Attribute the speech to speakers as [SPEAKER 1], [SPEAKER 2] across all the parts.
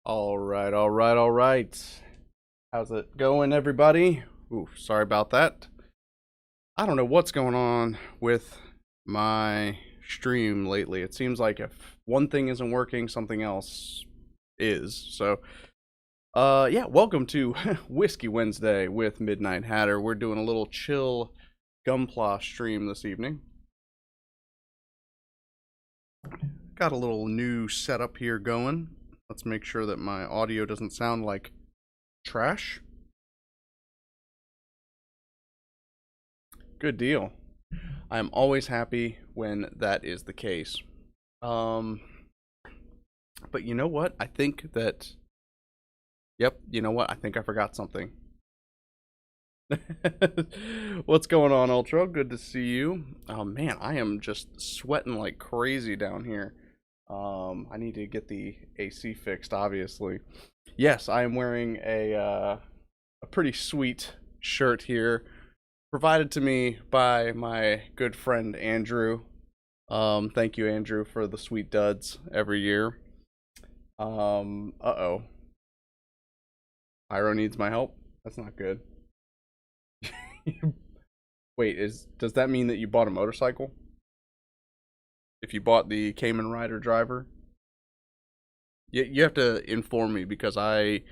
[SPEAKER 1] All right. How's it going, everybody? Ooh, sorry about that. I don't know what's going on with my stream lately. It seems like if one thing isn't working, something else is. Yeah, welcome to Whiskey Wednesday with Midnight Hatter. We're doing a little chill Gunpla stream this evening. Got a little new setup here going. Let's make sure that my audio doesn't sound like trash. Good deal. I am always happy when that is the case. Um, but you know what? I think that. Yep, you know what? I think I forgot something. What's going on, Ultra? Good to see you. Oh man, I am just sweating like crazy down here. I need to get the AC fixed, obviously. Yes, I am wearing a pretty sweet shirt here, provided to me by my good friend Andrew. Thank you, Andrew, for the sweet duds every year. Uh-oh. Pyro needs my help? That's not good. Wait, does that mean that you bought a motorcycle? If you bought the Cayman Rider driver? You have to inform me because I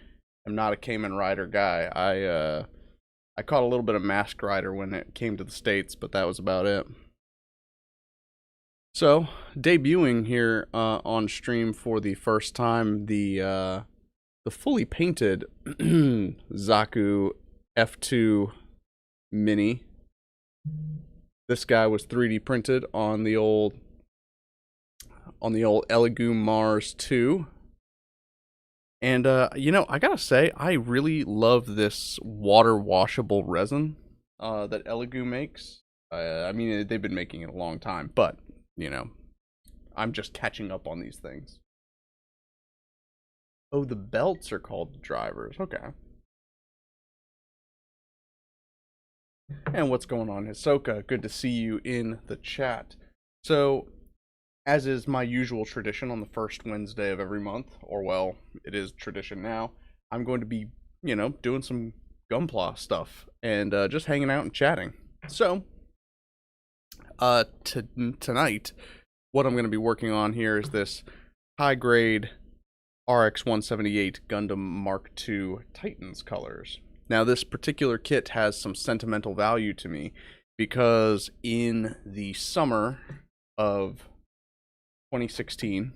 [SPEAKER 1] am not a Cayman Rider guy. I caught a little bit of Masked Rider when it came to the States, but that was about it. So, debuting here on stream for the first time, the fully painted Zaku F2 Mini. This guy was 3D printed on the old Elegoo Mars 2. And I gotta say, I really love this water washable resin that Elegoo makes. I mean, they've been making it a long time, but I'm just catching up on these things. Oh, the belts are called drivers. Okay. And what's going on, Hisoka? Good to see you in the chat. So, as is my usual tradition on the first Wednesday of every month, or well, it is tradition now, I'm going to be, doing some Gunpla stuff and just hanging out and chatting. So, tonight, what I'm going to be working on here is this high grade RX 178 Gundam Mark II Titans colors. Now, this particular kit has some sentimental value to me because in the summer of 2016,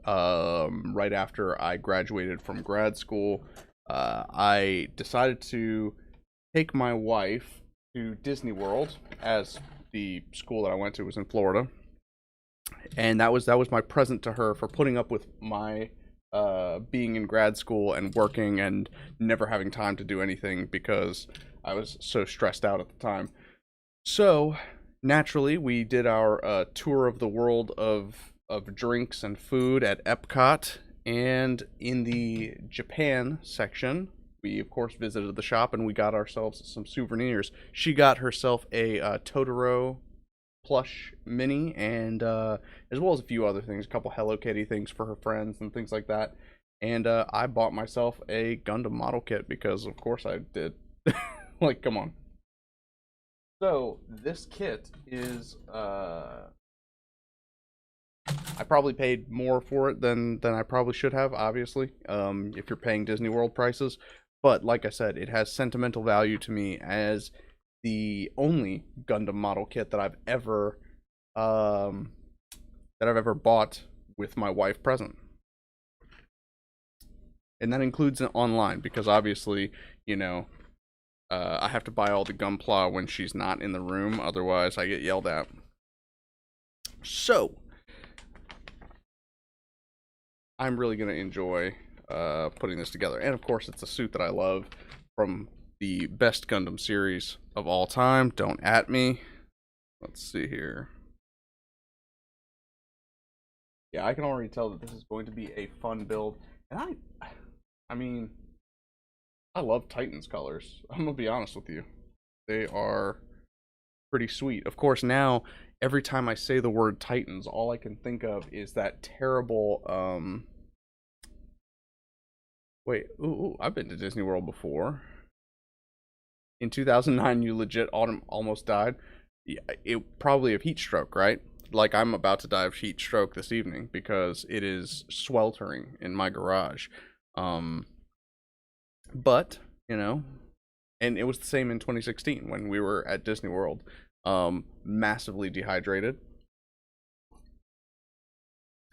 [SPEAKER 1] right after I graduated from grad school, I decided to take my wife to Disney World, as the school that I went to was in Florida, and that was my present to her for putting up with my being in grad school and working and never having time to do anything because I was so stressed out at the time. So naturally, we did our tour of the world of drinks and food at Epcot, and in the Japan section, we of course visited the shop and we got ourselves some souvenirs. She got herself a Totoro plush mini, and as well as a few other things, a couple Hello Kitty things for her friends and things like that. And I bought myself a Gundam model kit because of course I did. Like, come on. So this kit is I probably paid more for it than I probably should have, obviously, if you're paying Disney World prices. But like I said, it has sentimental value to me as the only Gundam model kit that I've ever bought with my wife present. And that includes it online because obviously, I have to buy all the Gunpla when she's not in the room, otherwise I get yelled at. So, I'm really going to enjoy putting this together. And of course, it's a suit that I love from the best Gundam series of all time. Don't at me. Let's see here. Yeah, I can already tell that this is going to be a fun build. And I mean, I love Titans colors. I'm going to be honest with you. They are pretty sweet. Of course, now, every time I say the word Titans, all I can think of is that terrible, Wait, I've been to Disney World before. In 2009, you legit almost died. Yeah, it probably of heat stroke, right? Like I'm about to die of heat stroke this evening because it is sweltering in my garage. Um, but you know, and it was the same in 2016 when we were at Disney World. Massively dehydrated.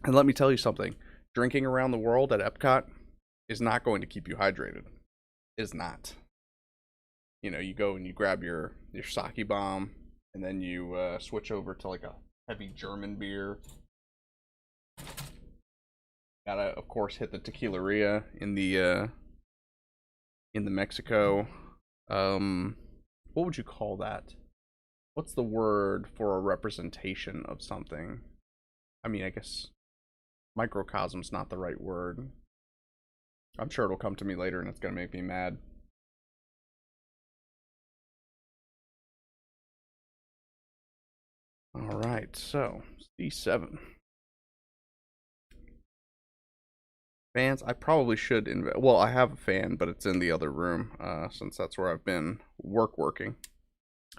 [SPEAKER 1] And let me tell you something: drinking around the world at Epcot is not going to keep you hydrated. Is not. You know, you go and you grab your sake bomb, and then you switch over to like a heavy German beer. Gotta of course hit the tequilaria in the Mexico. What would you call that? What's the word for a representation of something? I mean, I guess microcosm's not the right word. I'm sure it'll come to me later and it's gonna make me mad. Alright, so C7. Fans, I probably should well, I have a fan, but it's in the other room, since that's where I've been working.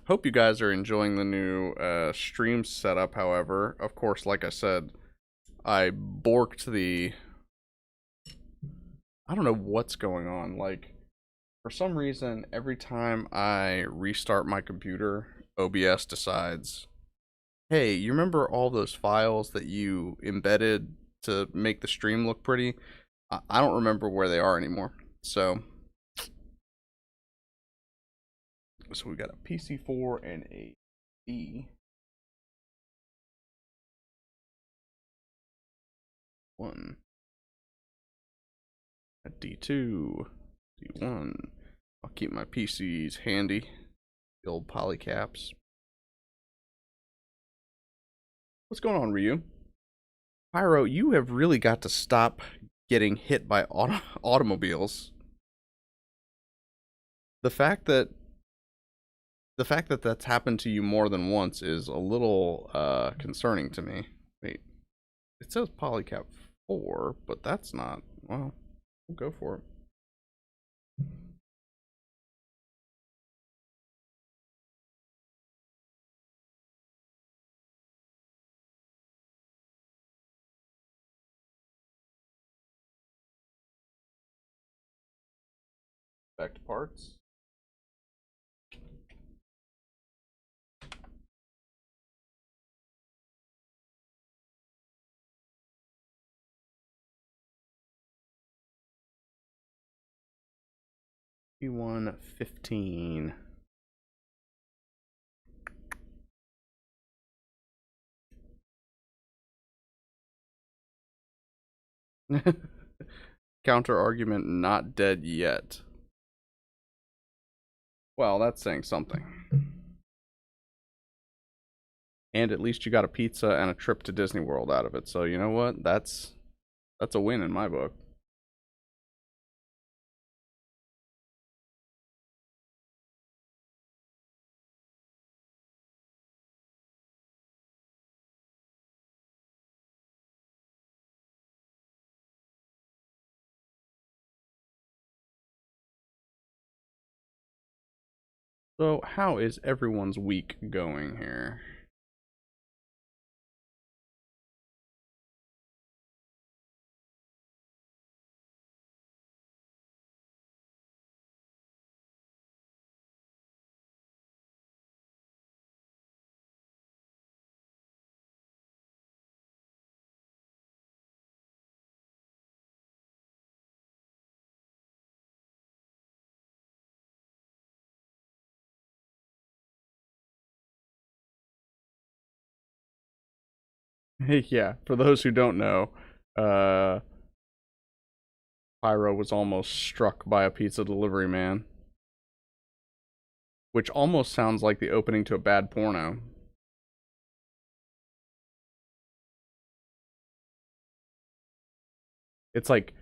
[SPEAKER 1] Hope you guys are enjoying the new stream setup, however. Of course, like I said, I borked the... I don't know what's going on. Like, for some reason, every time I restart my computer, OBS decides, hey, you remember all those files that you embedded to make the stream look pretty? I don't remember where they are anymore. So we got a PC4 and a D1. A D2, D1. I'll keep my PCs handy. The old polycaps. What's going on, Ryu? Pyro, you have really got to stop getting hit by automobiles. The fact that that's happened to you more than once is a little concerning to me. Wait, it says polycap 4, but that's not. Well, we'll go for it. Back to parts. P115. Counter argument not dead yet. Well, that's saying something. And at least you got a pizza and a trip to Disney World out of it. So you know what? That's a win in my book. So how is everyone's week going here? Yeah, for those who don't know, Pyro was almost struck by a pizza delivery man. Which almost sounds like the opening to a bad porno. It's like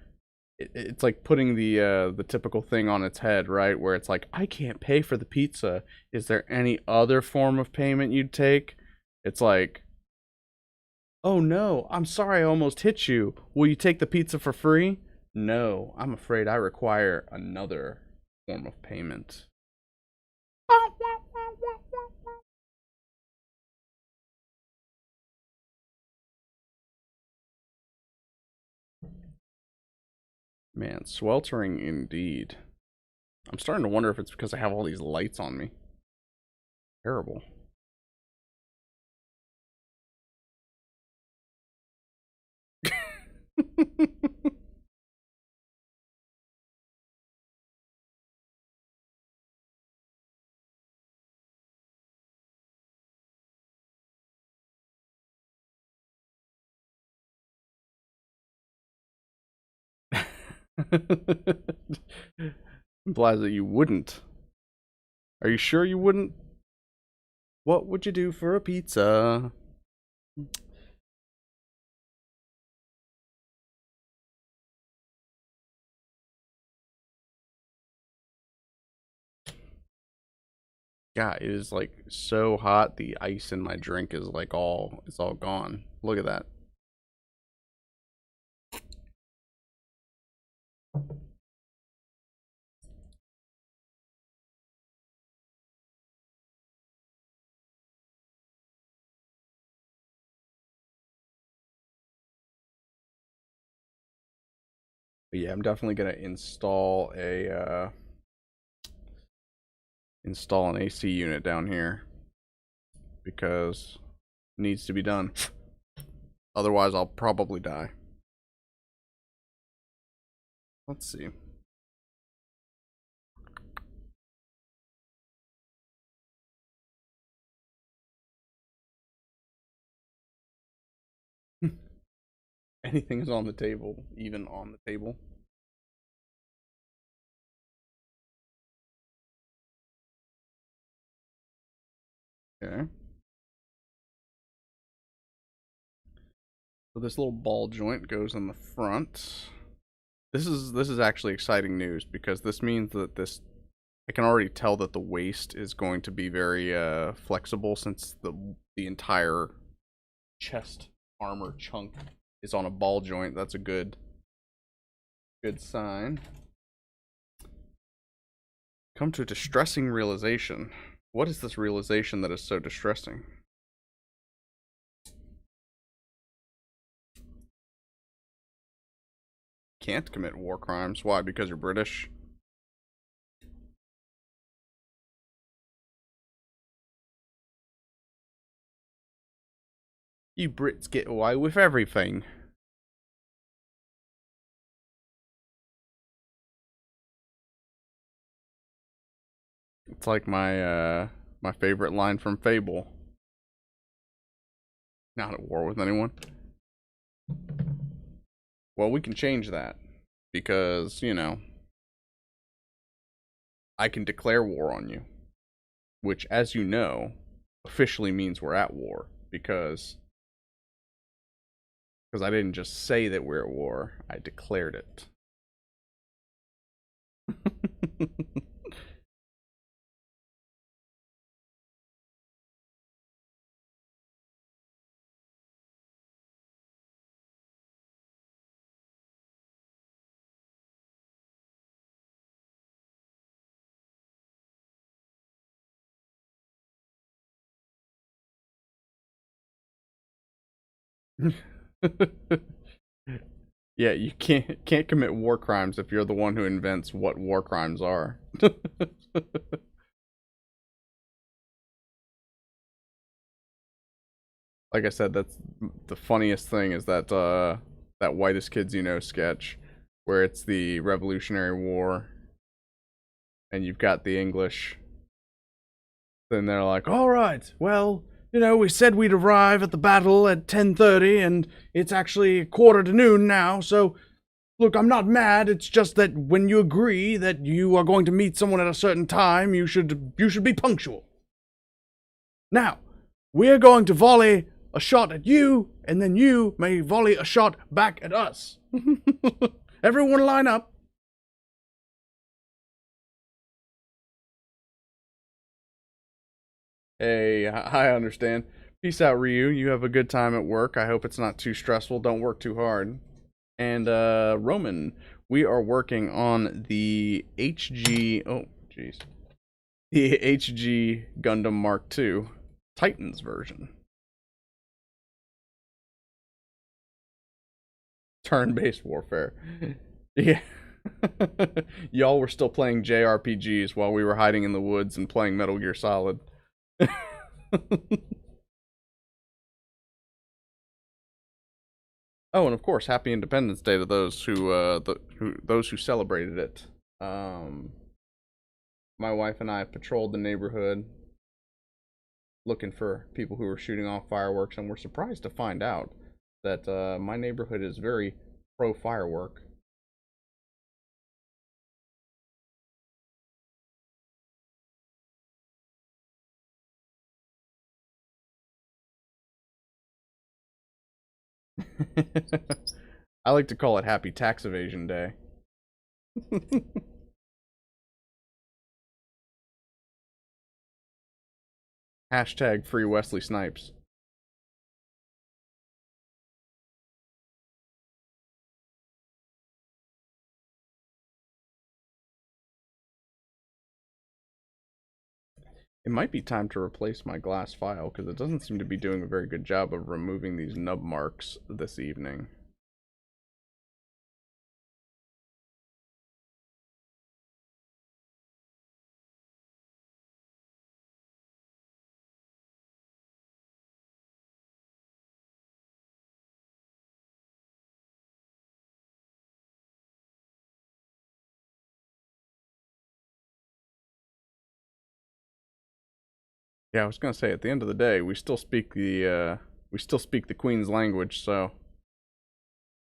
[SPEAKER 1] putting the typical thing on its head, right? Where it's like, I can't pay for the pizza. Is there any other form of payment you'd take? It's like, oh no, I'm sorry I almost hit you. Will you take the pizza for free? No, I'm afraid I require another form of payment. Man, sweltering indeed. I'm starting to wonder if it's because I have all these lights on me. Terrible. Implies that you wouldn't. Are you sure you wouldn't? What would you do for a pizza? Yeah, it is like so hot. The ice in my drink is like it's all gone. Look at that. But yeah, I'm definitely gonna install an AC unit down here because it needs to be done. Otherwise, I'll probably die. Let's see. Anything is on the table, even on the table. Okay. So this little ball joint goes in the front. This is actually exciting news because this means that this I can already tell that the waist is going to be very flexible since the entire chest armor chunk is on a ball joint. That's a good sign. Come to a distressing realization. What is this realization that is so distressing? Can't commit war crimes. Why? Because you're British? You Brits get away with everything. It's like my favorite line from Fable. Not at war with anyone. Well, we can change that because, you know, I can declare war on you, which, as you know, officially means we're at war because I didn't just say that we're at war, I declared it. Yeah, you can't commit war crimes if you're the one who invents what war crimes are. Like I said, that's the funniest thing is that whitest kids you know sketch where it's the Revolutionary War and you've got the English. Then they're like, "All right, well, you know, we said we'd arrive at the battle at 10:30 and it's actually quarter to noon now. So, look, I'm not mad. It's just that when you agree that you are going to meet someone at a certain time, you should be punctual. Now, we're going to volley a shot at you, and then you may volley a shot back at us. Everyone line up." Hey, I understand. Peace out, Ryu. You have a good time at work. I hope it's not too stressful. Don't work too hard. And, Roman, We are working on the HG. Oh, jeez. The HG Gundam Mark II Titans version. Turn-based warfare. Yeah. Y'all were still playing JRPGs while we were hiding in the woods and playing Metal Gear Solid. Oh, and of course, Happy Independence Day to those who celebrated it. Um, my wife and I patrolled the neighborhood looking for people who were shooting off fireworks, and we're surprised to find out that my neighborhood is very pro firework. I like to call it Happy Tax Evasion Day. Hashtag free Wesley Snipes. It might be time to replace my glass file because it doesn't seem to be doing a very good job of removing these nub marks this evening. Yeah, I was gonna say at the end of the day, we still speak the Queen's language, so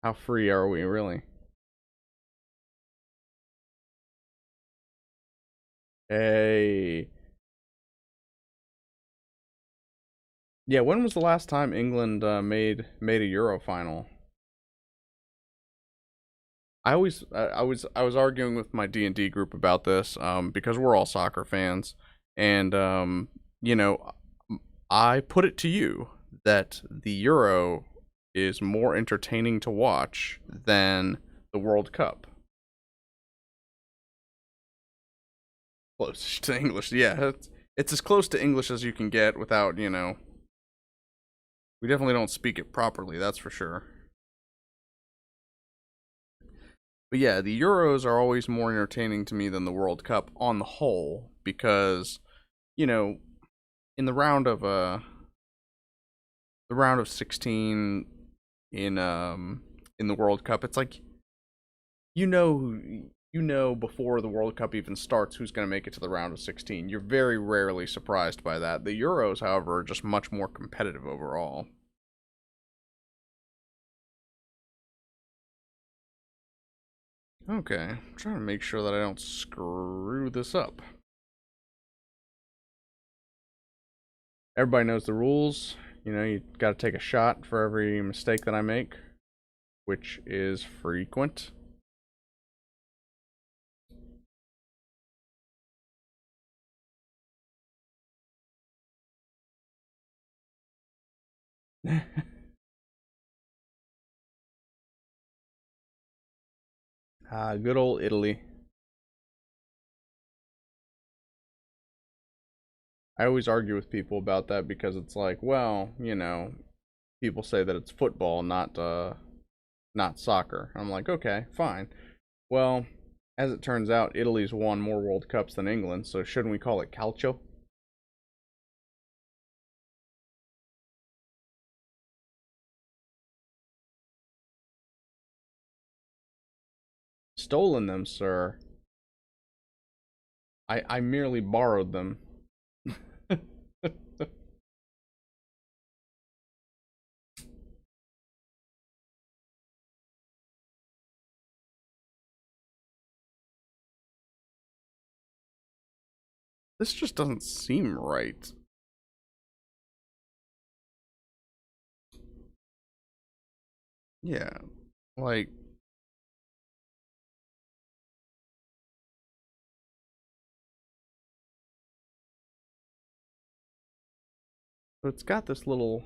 [SPEAKER 1] how free are we really? Hey. Yeah, when was the last time England made a Euro final? I was arguing with my D&D group about this because we're all soccer fans, and you know, I put it to you that the Euro is more entertaining to watch than the World Cup. Close to English, yeah. It's as close to English as you can get without, we definitely don't speak it properly, that's for sure. But yeah, the Euros are always more entertaining to me than the World Cup on the whole because, you know, in the round of 16 in the World Cup, it's like you know before the World Cup even starts who's going to make it to the round of 16. You're very rarely surprised by that. The Euros, however, are just much more competitive overall. Okay, I'm trying to make sure that I don't screw this up. Everybody knows the rules. You got to take a shot for every mistake that I make, which is frequent. Good old Italy. I always argue with people about that because it's like, well, people say that it's football, not soccer. I'm like, okay, fine. Well, as it turns out, Italy's won more World Cups than England, so shouldn't we call it calcio? Stolen them, sir. I merely borrowed them. This just doesn't seem right. Yeah, like, so it's got this little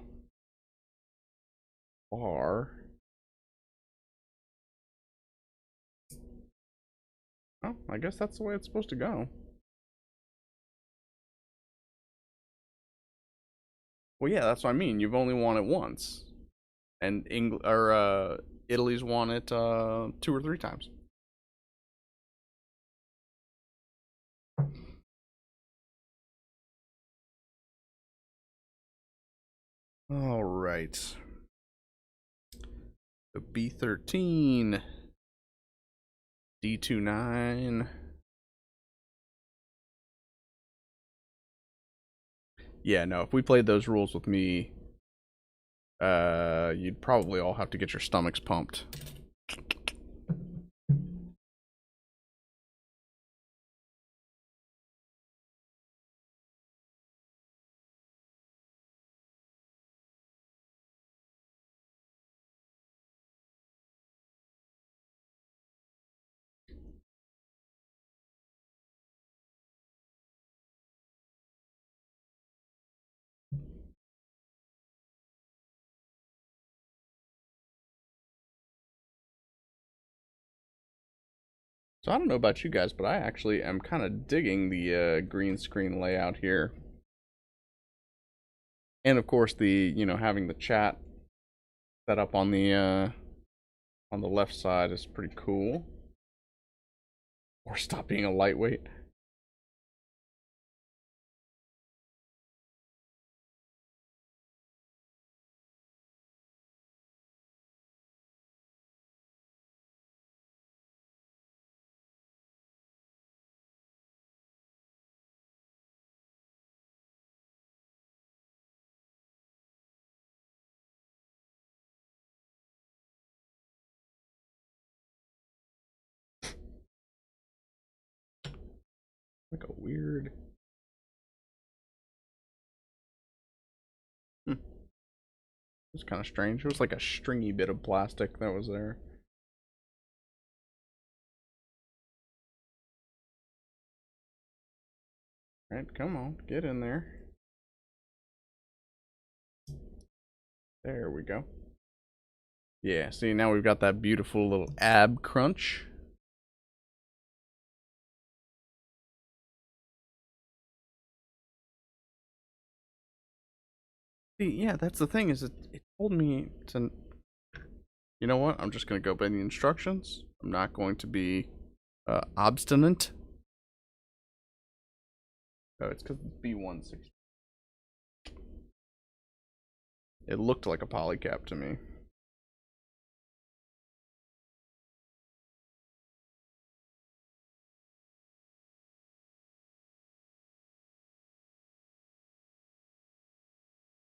[SPEAKER 1] bar. Well, I guess that's the way it's supposed to go. Well, yeah, that's what I mean. You've only won it once, and Italy's won it 2 or 3 times. All right. The B13, D29. Yeah, no, if we played those rules with me, you'd probably all have to get your stomachs pumped. So I don't know about you guys, but I actually am kind of digging the green screen layout here. And of course the, having the chat set up on the left side is pretty cool. Or stop being a lightweight. Like a weird. It was kind of strange. It was like a stringy bit of plastic that was there. Alright, come on, get in there. There we go. Yeah, see, now we've got that beautiful little ab crunch. See, yeah, that's the thing, is it told me to... You know what? I'm just going to go by the instructions. I'm not going to be obstinate. Oh, it's because it's B16. It looked like a polycap to me.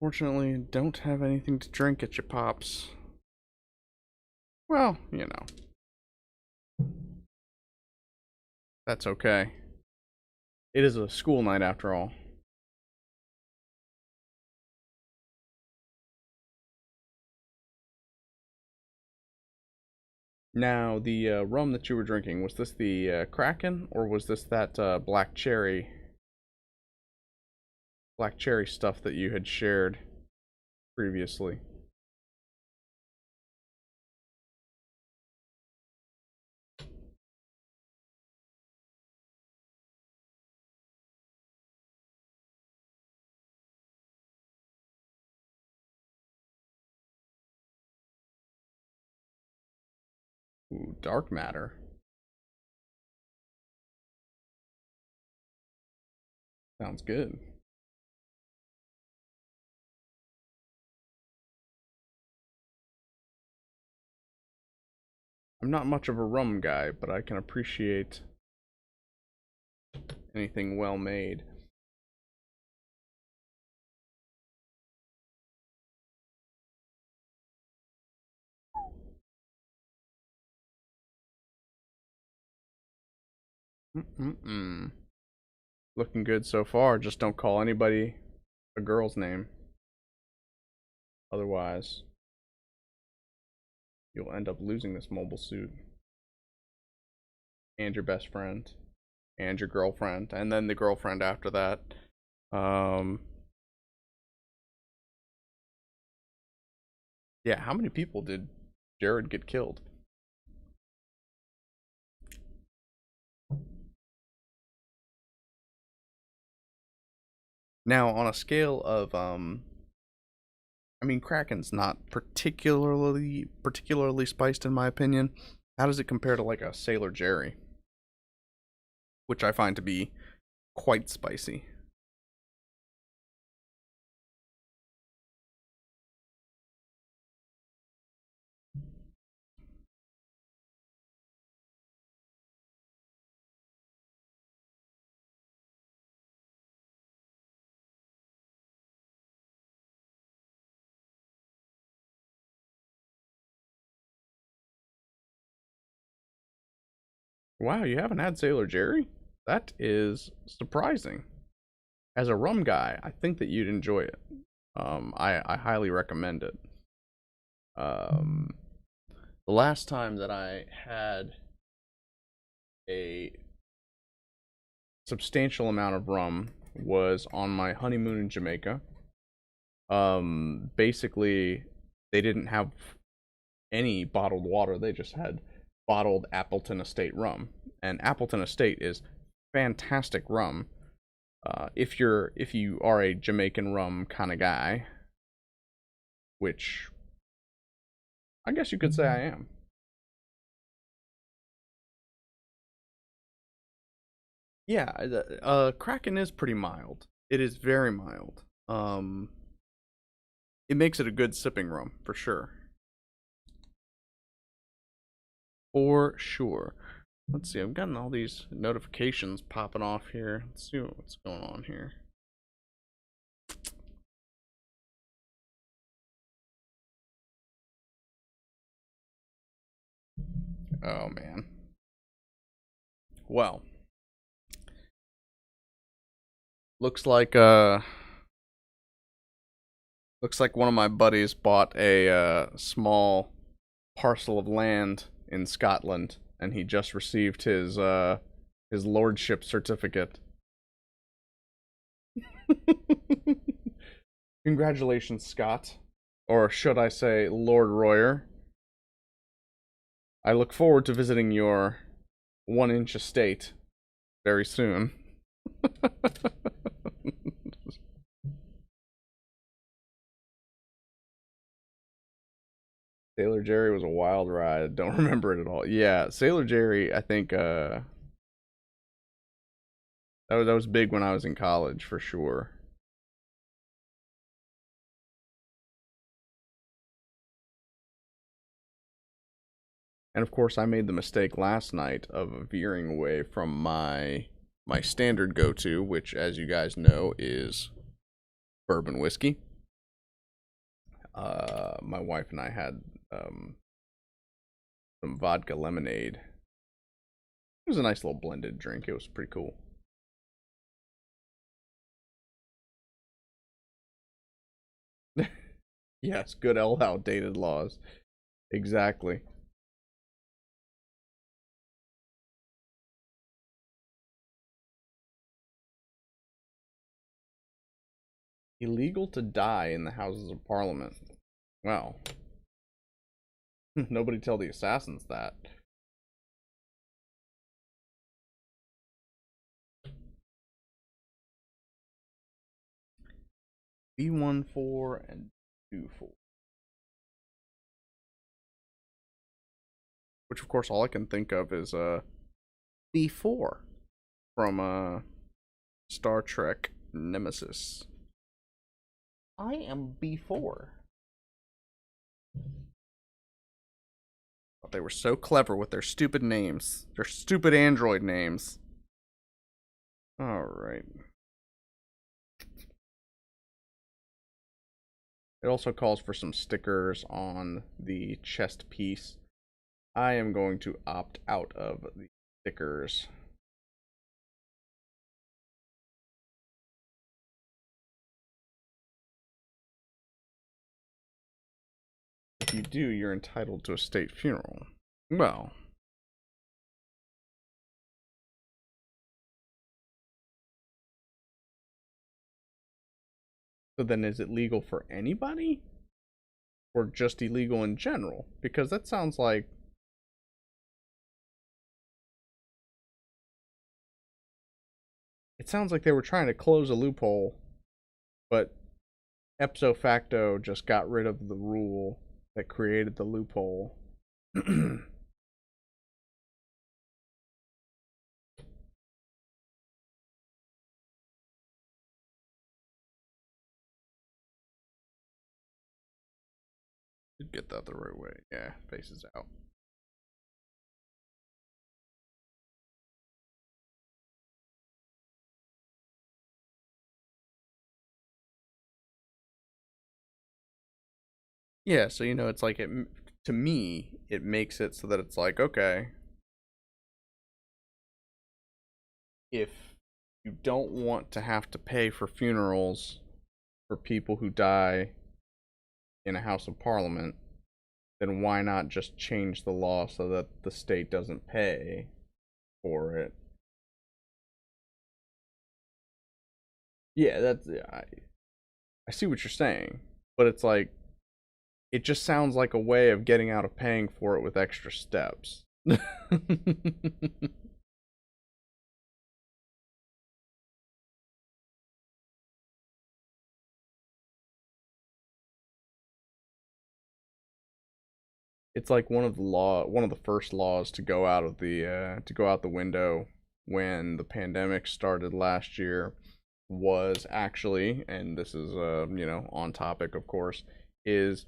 [SPEAKER 1] Fortunately, don't have anything to drink at your pops. Well, that's okay. It is a school night after all. Now, the rum that you were drinking, was this the Kraken, or was this that black cherry stuff that you had shared previously? Ooh, dark matter. Sounds good. I'm not much of a rum guy, but I can appreciate anything well made. Looking good so far. Just don't call anybody a girl's name. Otherwise, you'll end up losing this mobile suit. And your best friend. And your girlfriend. And then the girlfriend after that. Yeah, how many people did Jared get killed? Now, on a scale of I mean, Kraken's not particularly spiced in my opinion. How does it compare to like a Sailor Jerry, which I find to be quite spicy? Wow, you haven't had Sailor Jerry? That is surprising. As a rum guy, I think that you'd enjoy it. I highly recommend it. Um, the last time that I had a substantial amount of rum was on my honeymoon in Jamaica. Basically, they didn't have any bottled water. They just had bottled Appleton Estate rum, and Appleton Estate is fantastic rum. If you are a Jamaican rum kind of guy, which I guess you could say I am. Yeah, Kraken is pretty mild. It is very mild. It makes it a good sipping rum for sure. For sure. Let's see, I've gotten all these notifications popping off here. Let's see what's going on here. Oh man. Well, looks like one of my buddies bought a small parcel of land in Scotland, and he just received his lordship certificate. Congratulations, Scott. Or should I say, Lord Royer. I look forward to visiting your 1-inch estate very soon. Sailor Jerry was a wild ride. Don't remember it at all. Yeah, Sailor Jerry, I think that was big when I was in college for sure. And of course, I made the mistake last night of veering away from my standard go-to, which, as you guys know, is bourbon whiskey. My wife and I had some vodka lemonade. It was a nice little blended drink. It was pretty cool. Yes, good old outdated laws. Exactly. Illegal to die in the Houses of Parliament. Well, nobody tell the assassins that. B14 and 24. Which, of course, all I can think of is B4 from Star Trek Nemesis. I am B4. They were so clever with their stupid names. Their stupid android names. Alright. It also calls for some stickers on the chest piece. I am going to opt out of the stickers. If you do, you're entitled to a state funeral. Well. So then is it legal for anybody? Or just illegal in general? Because that sounds like... It sounds like they were trying to close a loophole But ipso facto just got rid of the rule that created the loophole. Did get that the right way. Yeah, faces out. Yeah, so it's like it to me it makes it so that it's like, okay, if you don't want to have to pay for funerals for people who die in a House of Parliament, then why not just change the law so that the state doesn't pay for it? Yeah, I see what you're saying, but it's like it just sounds like a way of getting out of paying for it with extra steps. It's like one of the first laws to go out of the to go out the window when the pandemic started last year was actually, and this is on topic, of course, is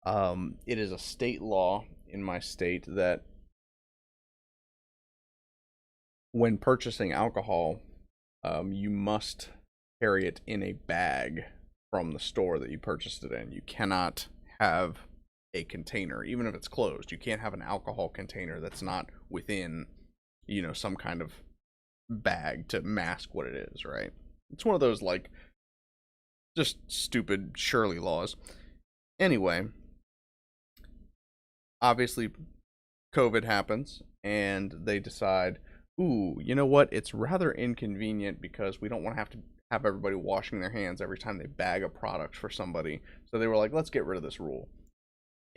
[SPEAKER 1] it is a state law in my state that when purchasing alcohol, you must carry it in a bag from the store that you purchased it in. You cannot have a container, even if it's closed. You can't have an alcohol container that's not within, some kind of bag to mask what it is, right? It's one of those, like, just stupid Shirley laws. Anyway, obviously, COVID happens, and they decide, ooh, you know what? It's rather inconvenient because we don't want to have everybody washing their hands every time they bag a product for somebody. So they were like, let's get rid of this rule.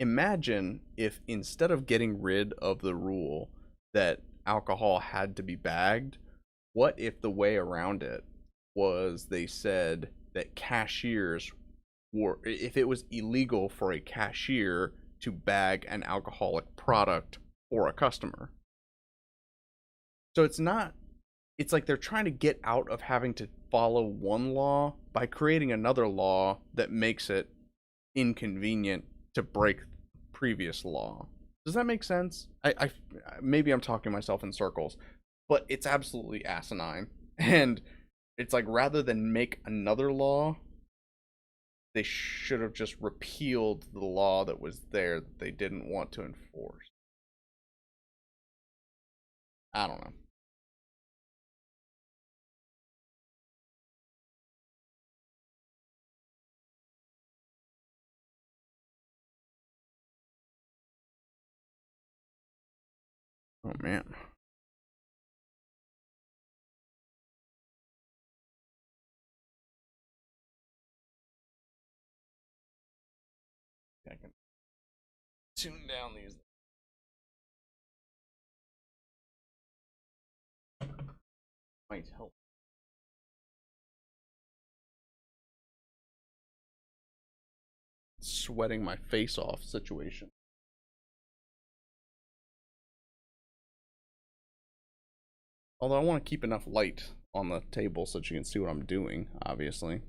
[SPEAKER 1] Imagine if instead of getting rid of the rule that alcohol had to be bagged, what if the way around it was they said that cashiers were, if it was illegal for a cashier to bag an alcoholic product for a customer? So it's like they're trying to get out of having to follow one law by creating another law that makes it inconvenient to break previous law. Does that make sense? I maybe I'm talking myself in circles, but it's absolutely asinine. And it's like rather than make another law, they should have just repealed the law that was there that they didn't want to enforce. I don't know. Oh man. I can tune down these. Might help. Sweating my face off situation. Although I want to keep enough light on the table so that you can see what I'm doing, obviously.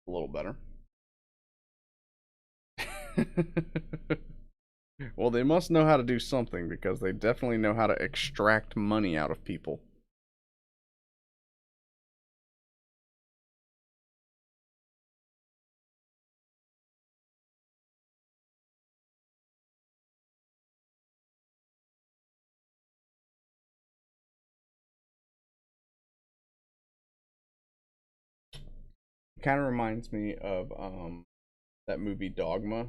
[SPEAKER 1] A little better. Well, they must know how to do something because they definitely know how to extract money out of people. It kind of reminds me of that movie Dogma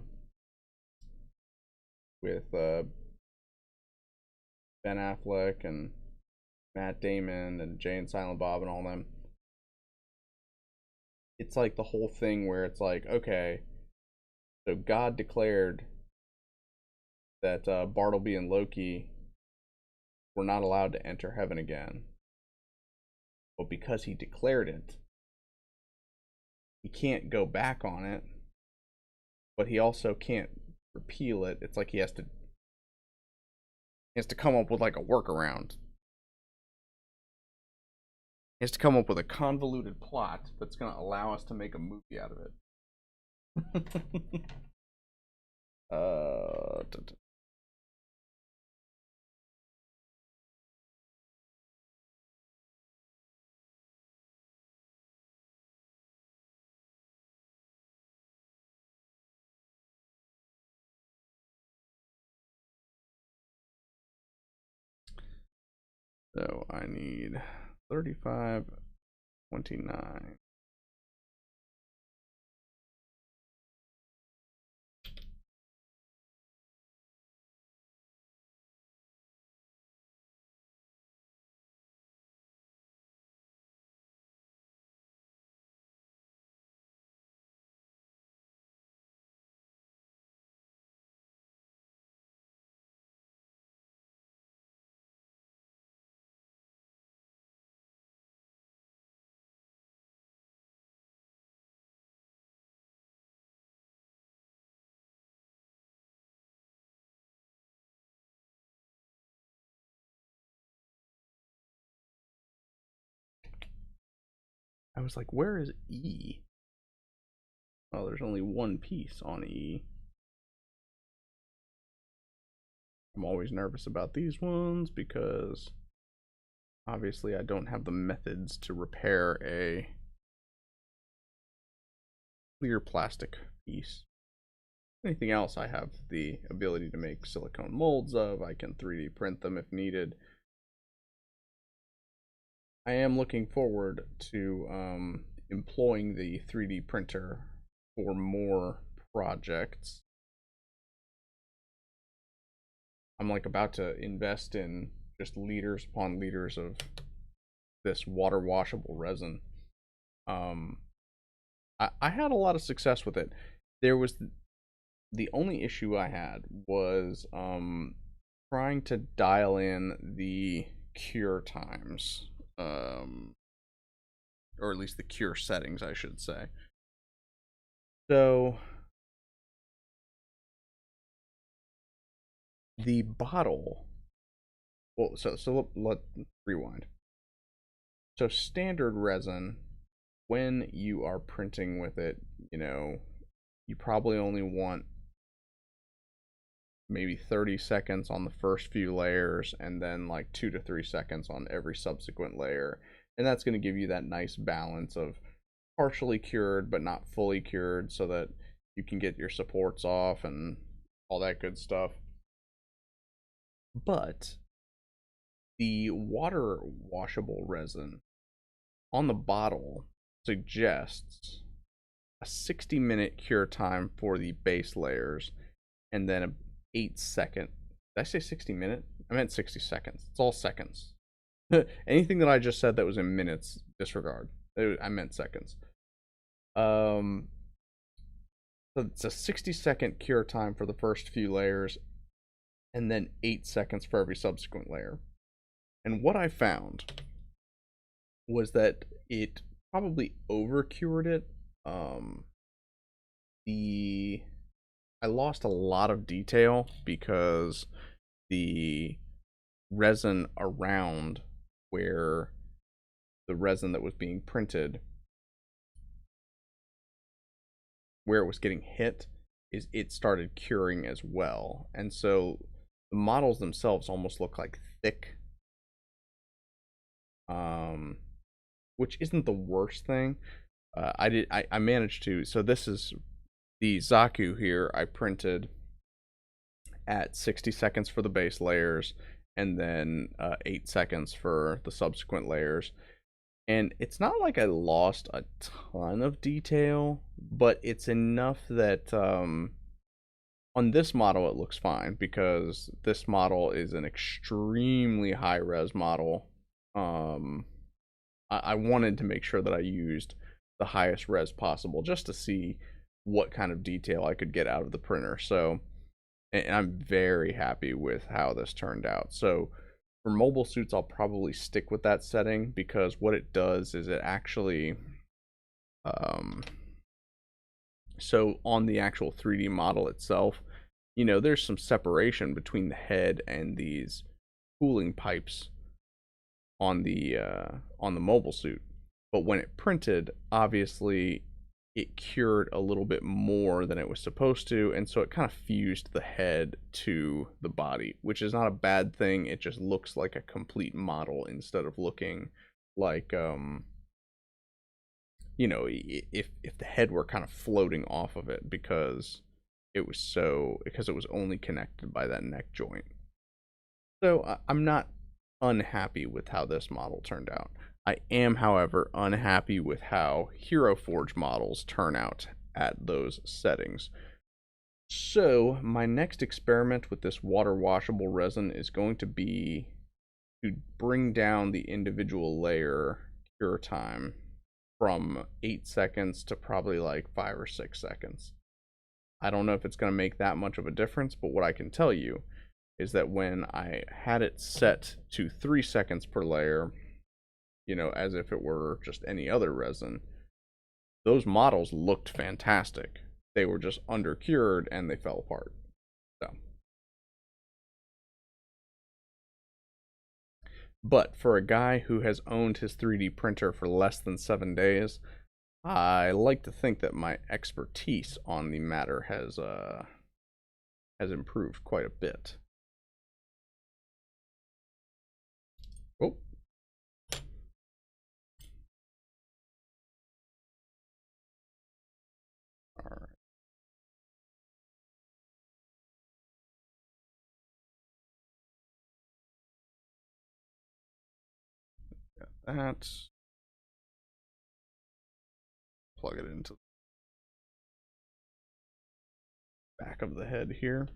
[SPEAKER 1] with Ben Affleck and Matt Damon and Jay and Silent Bob and all them. it's like the whole thing where it's like, okay, so God declared that Bartleby and Loki were not allowed to enter heaven again. But because he declared it, he can't go back on it, but he also can't repeal it. It's like he has to come up with like a workaround. He has to come up with a convoluted plot that's going to allow us to make a movie out of it. uh, so I need 35, 29. I was like, where is E? Oh, there's only one piece on E. I'm always nervous about these ones because obviously I don't have the methods to repair a clear plastic piece. Anything else I have the ability to make silicone molds of. I can 3D print them if needed. I am looking forward to employing the 3D printer for more projects. I'm like about to invest in just liters upon liters of this water washable resin. I had a lot of success with it. There was the only issue I had was trying to dial in the cure times, or at least the cure settings, I should say. So the bottle, well, so let rewind. So standard resin, when you are printing with it, you probably only want maybe 30 seconds on the first few layers and then like 2 to 3 seconds on every subsequent layer. And that's going to give you that nice balance of partially cured but not fully cured so that you can get your supports off and all that good stuff. But the water washable resin on the bottle suggests a 60-minute cure time for the base layers and then a 8-second. Did I say 60-minute? I meant 60 seconds. It's all seconds. Anything that I just said that was in minutes, disregard. I meant seconds. So it's a 60-second cure time for the first few layers, and then 8 seconds for every subsequent layer. And what I found was that it probably over cured it. I lost a lot of detail because the resin around where the resin that was being printed, where it was getting hit, is it started curing as well. And so the models themselves almost look like thick, which isn't the worst thing. I managed to, so this is the Zaku here. I printed at 60 seconds for the base layers and then 8 seconds for the subsequent layers. And it's not like I lost a ton of detail, but it's enough that on this model it looks fine because this model is an extremely high res model. I wanted to make sure that I used the highest res possible just to see what kind of detail I could get out of the printer. So, and I'm very happy with how this turned out. So for mobile suits, I'll probably stick with that setting because what it does is it actually, so on the actual 3D model itself, you know, there's some separation between the head and these cooling pipes on the mobile suit. But when it printed, obviously it cured a little bit more than it was supposed to, and so it kind of fused the head to the body, which is not a bad thing. It just looks like a complete model instead of looking like you know, if the head were kind of floating off of it because it was only connected by that neck joint. So I'm not unhappy with how this model turned out. I am, however, unhappy with how Hero Forge models turn out at those settings. So my next experiment with this water washable resin is going to be to bring down the individual layer cure time from 8 seconds to probably like 5 or 6 seconds. I don't know if it's going to make that much of a difference, but what I can tell you is that when I had it set to 3 seconds per layer, you know, as if it were just any other resin, those models looked fantastic. They were just undercured and they fell apart. So, but for a guy who has owned his 3D printer for less than 7 days, I like to think that my expertise on the matter has improved quite a bit. Oh. All right. Got that. Plug it into the back of the head here.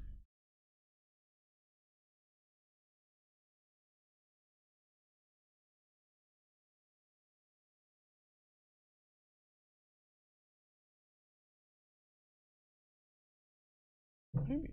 [SPEAKER 1] Maybe.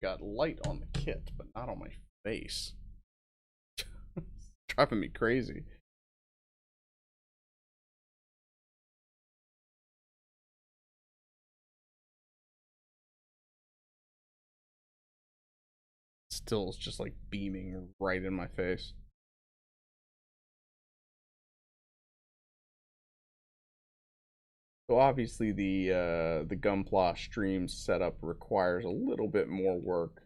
[SPEAKER 1] Got light on the kit, but not on my face. It's driving me crazy. Still, it's just like beaming right in my face. So obviously the Gunpla stream setup requires a little bit more work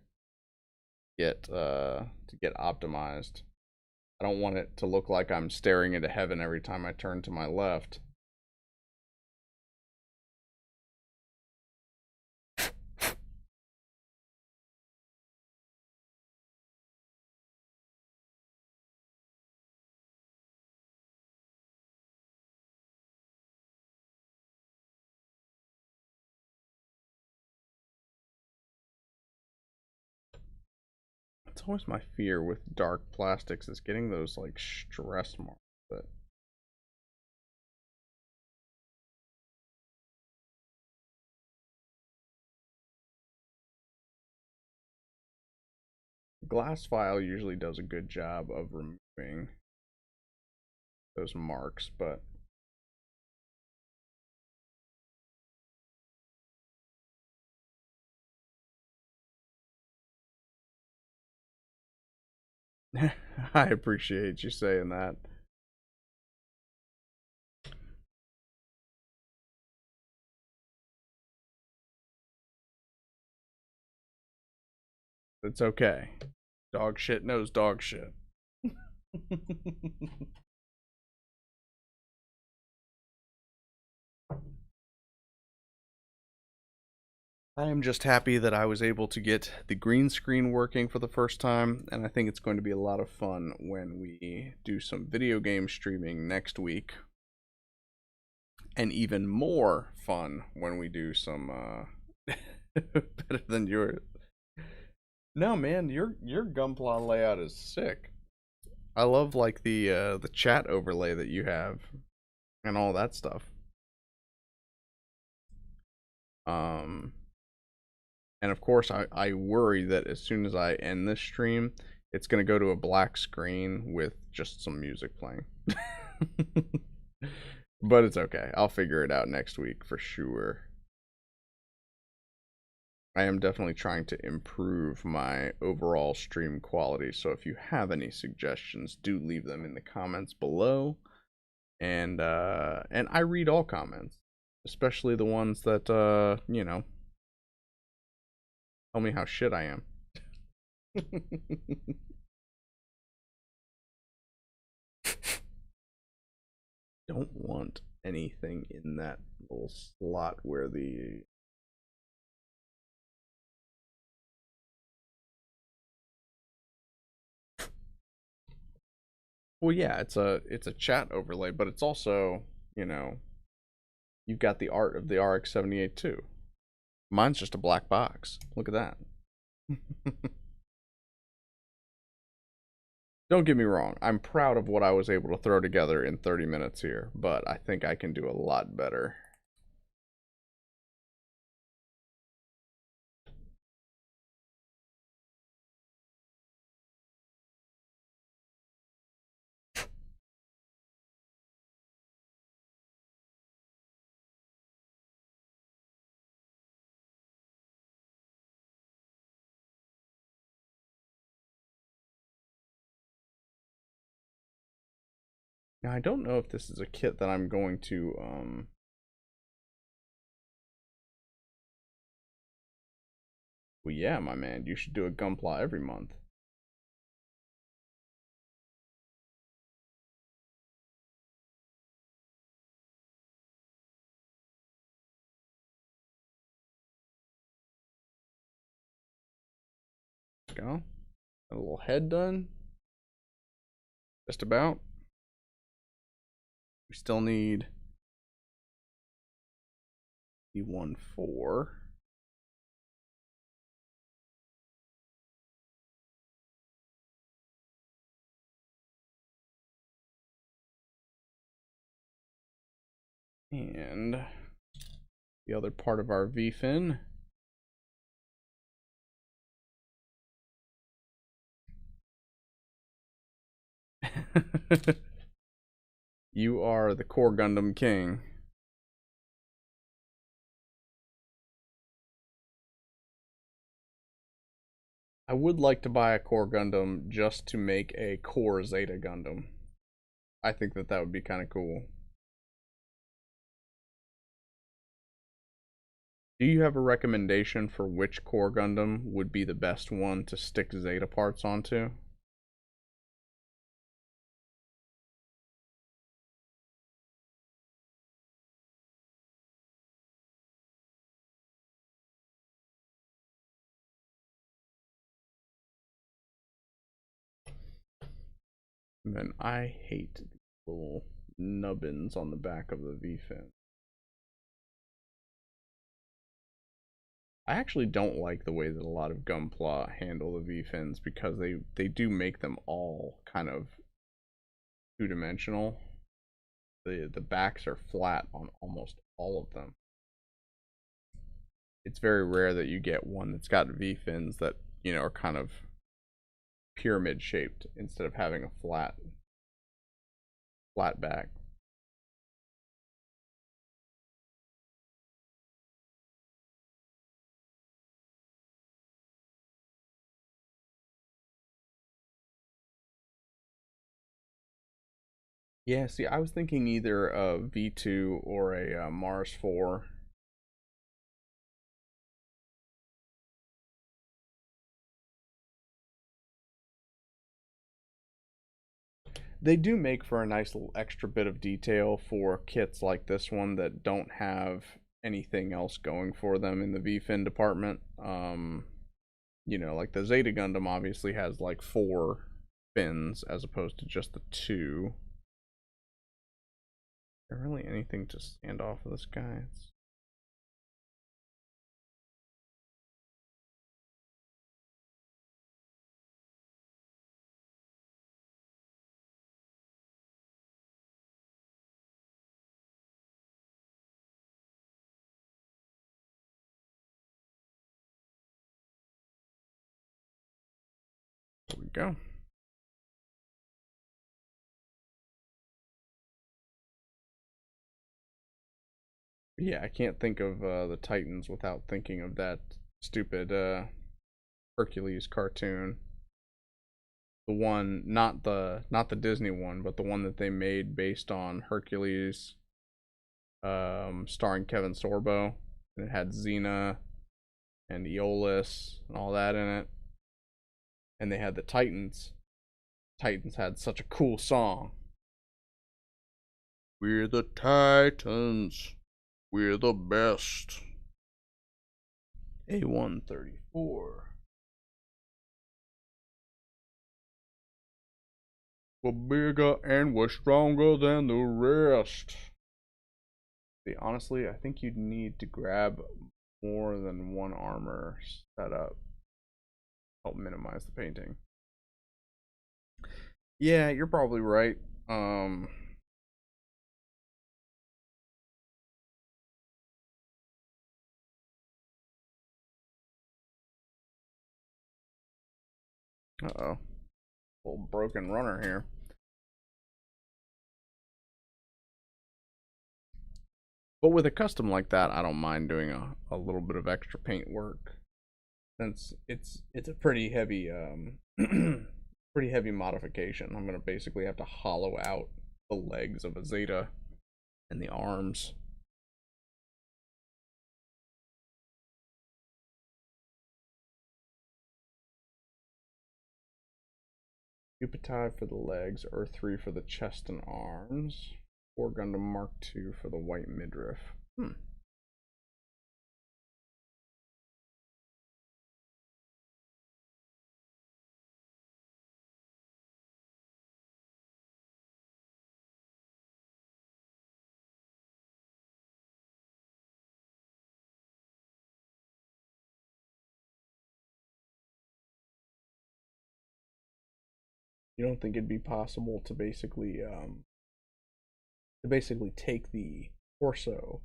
[SPEAKER 1] to get optimized. I don't want it to look like I'm staring into heaven every time I turn to my left. It's always my fear with dark plastics is getting those like stress marks, but glass file usually does a good job of removing those marks, but I appreciate you saying that. It's okay. Dog shit knows dog shit. I am just happy that I was able to get the green screen working for the first time, and I think it's going to be a lot of fun when we do some video game streaming next week. and even more fun when we do some better than yours. No, man, your Gunpla layout is sick. I love like the chat overlay that you have and all that stuff. Um, and of course, I worry that as soon as I end this stream, it's gonna go to a black screen with just some music playing. But it's okay. I'll figure it out next week for sure. I am definitely trying to improve my overall stream quality. So if you have any suggestions, do leave them in the comments below. And I read all comments, especially the ones that you know, tell me how shit I am. Don't want anything in that little slot where the well, yeah, it's a chat overlay, but it's also, you know, you've got the art of the RX-78 too. Mine's just a black box. Look at that. Don't get me wrong, I'm proud of what I was able to throw together in 30 minutes here, but I think I can do a lot better. Now, I don't know if this is a kit that I'm going to, well, yeah, my man, you should do a Gunpla every month. Let's go. Got a little head done. Just about. We still need the 1-4. And the other part of our V-fin. You are the core Gundam king. I would like to buy a core Gundam just to make a core Zeta Gundam. I think that would be kind of cool. Do you have a recommendation for which core Gundam would be the best one to stick Zeta parts onto? And then I hate the little nubbins on the back of the V-fin. I actually don't like the way that a lot of Gunpla handle the V-fins because they do make them all kind of two-dimensional. The backs are flat on almost all of them. It's very rare that you get one that's got V-fins that, you know, are kind of pyramid shaped instead of having a flat back. Yeah, see, I was thinking either a V2 or a Mars 4. They do make for a nice little extra bit of detail for kits like this one that don't have anything else going for them in the V-fin department. You know, like the Zeta Gundam obviously has like 4 fins as opposed to just the 2. there really anything to stand off of this guy? There we go. Yeah, I can't think of the Titans without thinking of that stupid Hercules cartoon. The one, not the Disney one, but the one that they made based on Hercules, starring Kevin Sorbo, and it had Xena and Aeolus and all that in it. And they had the Titans. Titans had such a cool song. We're the Titans. We're the best. A134. We're bigger and we're stronger than the rest. See, honestly, I think you'd need to grab more than one armor set up. Help minimize the painting. Yeah, you're probably right. Uh-oh. Little broken runner here. But with a custom like that, I don't mind doing a little bit of extra paint work, since it's a pretty heavy pretty heavy modification. I'm gonna basically have to hollow out the legs of a Zeta and the arms. Yupatai for the legs, Earth 3 for the chest and arms, or Gundam Mark II for the white midriff. You don't think it'd be possible to basically take the torso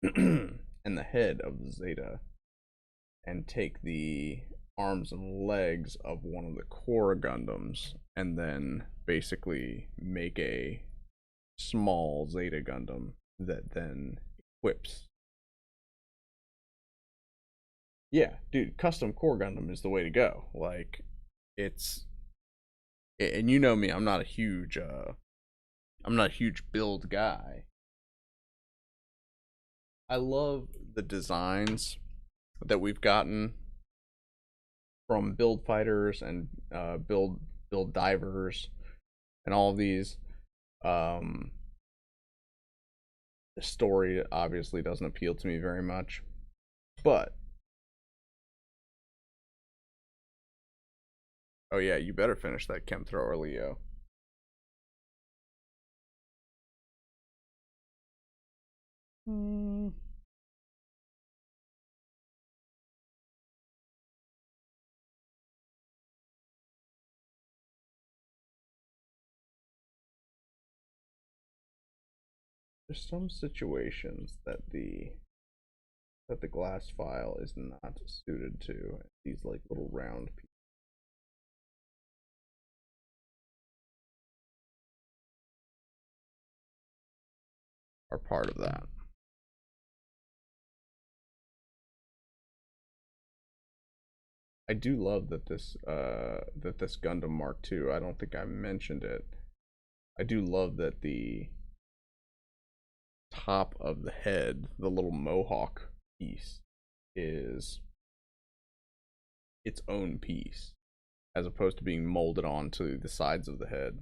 [SPEAKER 1] and the head of the Zeta and take the arms and legs of one of the core Gundams and then basically make a small Zeta Gundam that then equips? Yeah, dude, custom core Gundam is the way to go. Like, it's, and you know me, I'm not a huge build guy. I love the designs that we've gotten from build fighters and build divers and all of these. The story obviously doesn't appeal to me very much, but oh yeah, you better finish that chem thrower, Leo. There's some situations that the glass file is not suited to. These like little round pieces are part of that. I do love that this Gundam Mark II, I don't think I mentioned it. I do love that the top of the head, the little mohawk piece, is its own piece, as opposed to being molded onto the sides of the head.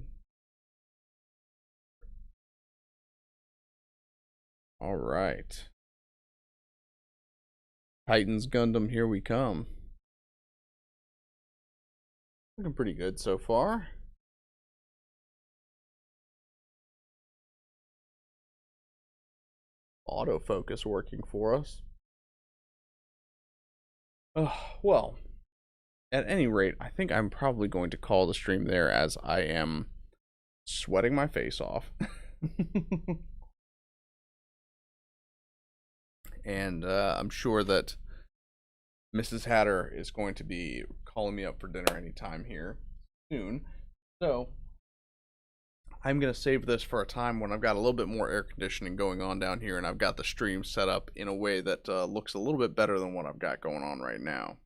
[SPEAKER 1] All right. Titans Gundam, here we come. Looking pretty good so far. autofocus working for us. Well, at any rate, I think I'm probably going to call the stream there as I am sweating my face off. And I'm sure that Mrs. Hatter is going to be calling me up for dinner anytime here soon. So I'm going to save this for a time when I've got a little bit more air conditioning going on down here and I've got the stream set up in a way that looks a little bit better than what I've got going on right now.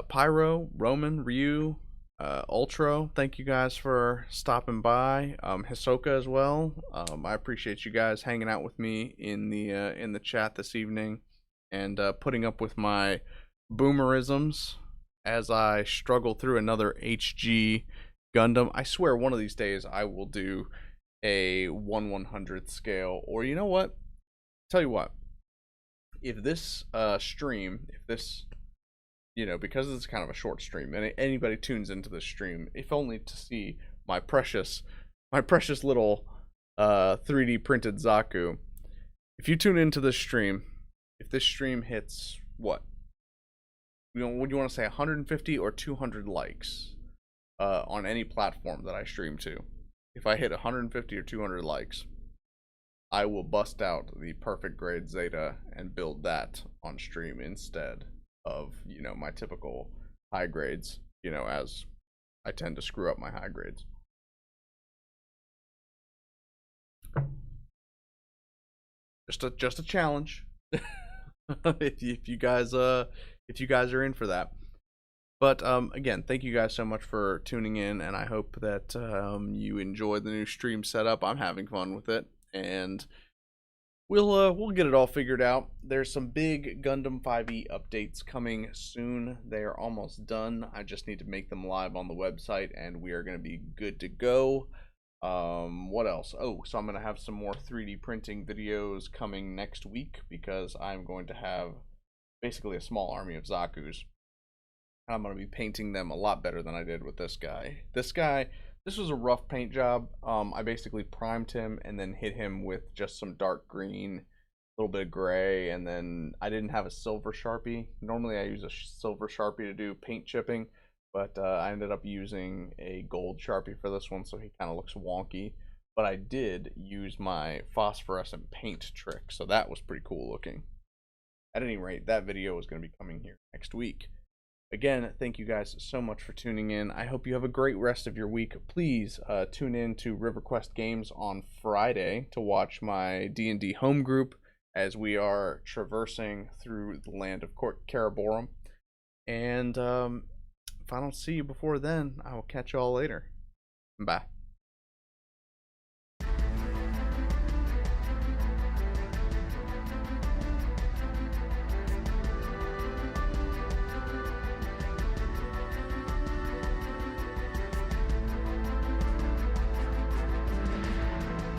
[SPEAKER 1] Pyro, Roman, Ryu, Ultra, thank you guys for stopping by. Hisoka as well. I appreciate you guys hanging out with me in the chat this evening and putting up with my boomerisms as I struggle through another HG Gundam. I swear one of these days I will do a 1/100th scale, or you know what? Tell you what, if this stream, if this, you know, because it's kind of a short stream, and anybody tunes into this stream, if only to see my precious little 3D printed Zaku. If you tune into this stream, if this stream hits what? You know, would you want to say 150 or 200 likes on any platform that I stream to? If I hit 150 or 200 likes, I will bust out the perfect grade Zeta and build that on stream instead of, you know, my typical high grades, you know, as I tend to screw up my high grades. Just a challenge. if you guys are in for that. But again, thank you guys so much for tuning in, and I hope that you enjoy the new stream setup. I'm having fun with it, and we'll get it all figured out. There's some big Gundam 5e updates coming soon. They are almost done. I just need to make them live on the website, and we are going to be good to go. What else? Oh, so I'm going to have some more 3D printing videos coming next week because I'm going to have basically a small army of Zakus. I'm going to be painting them a lot better than I did with this guy. This was a rough paint job. I basically primed him and then hit him with just some dark green, a little bit of gray, and then I didn't have a silver Sharpie. Normally I use a silver Sharpie to do paint chipping, but I ended up using a gold Sharpie for this one, so he kind of looks wonky. But I did use my phosphorescent paint trick, so that was pretty cool looking. At any rate, that video is going to be coming here next week. Again, thank you guys so much for tuning in. I hope you have a great rest of your week. Please tune in to RiverQuest Games on Friday to watch my D&D home group as we are traversing through the land of Karaborum. And if I don't see you before then, I will catch you all later. Bye.